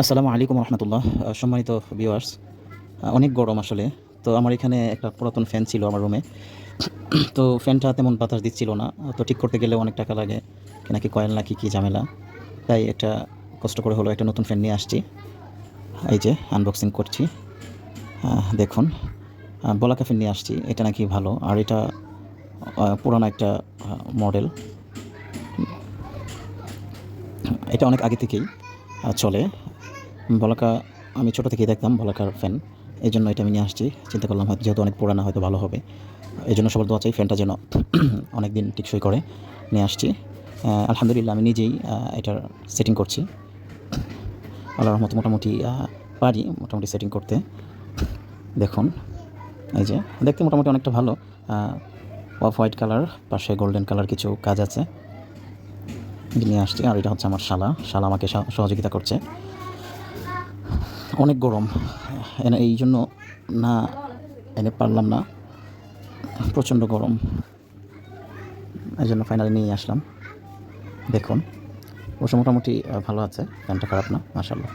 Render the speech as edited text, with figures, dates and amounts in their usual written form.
আসসালামু আলাইকুম রহমতুল্লাহ। সম্মানিত ভিউয়ার্স, অনেক গরম আসলে। তো আমার এখানে একটা পুরাতন ফ্যান ছিল আমার রুমে। তো ফ্যানটা তেমন বাতাস দিচ্ছিল না। তো ঠিক করতে গেলে অনেক টাকা লাগে, নাকি কয়েল নাকি কী ঝামেলা। তাই একটা কষ্ট করে হলো একটা নতুন ফ্যান নিয়ে আসছি। এই যে আনবক্সিং করছি। দেখুন, বলাকা ফ্যান নিয়ে আসছি। এটা নাকি ভালো, আর এটা পুরানো একটা মডেল। এটা অনেক আগে থেকেই চলে। বলাকা আমি ছোটো থেকেই দেখতাম বলাকার ফ্যান, এই জন্য এটা আমি নিয়ে আসছি। চিন্তা করলাম হয়তো যেহেতু অনেক পুরানো হয়তো ভালো হবে, এই জন্য সবার দোয়া চাই ফ্যানটা যেন অনেক দিন টিকসই করে। নিয়ে আসছি। আলহামদুলিল্লাহ আমি নিজেই এটার সেটিং করছি। আল্লাহর রহমতে মোটামুটি পারি মোটামুটি সেটিং করতে। দেখুন, এই যে দেখতে মোটামুটি অনেকটা ভালো। অফ হোয়াইট কালার, পাশে গোল্ডেন কালার কিছু কাজ আছে। নিয়ে আসছি। আর এটা হচ্ছে আমার শালা আমাকে সহযোগিতা করছে। অনেক গরম, এই জন্য না এনে পারলাম না, প্রচণ্ড গরম, এই জন্য ফাইনালি নিয়ে আসলাম। দেখুন, অবশ্য মোটামুটি ভালো আছে, ফ্যানটা খারাপ না, মাশাআল্লাহ।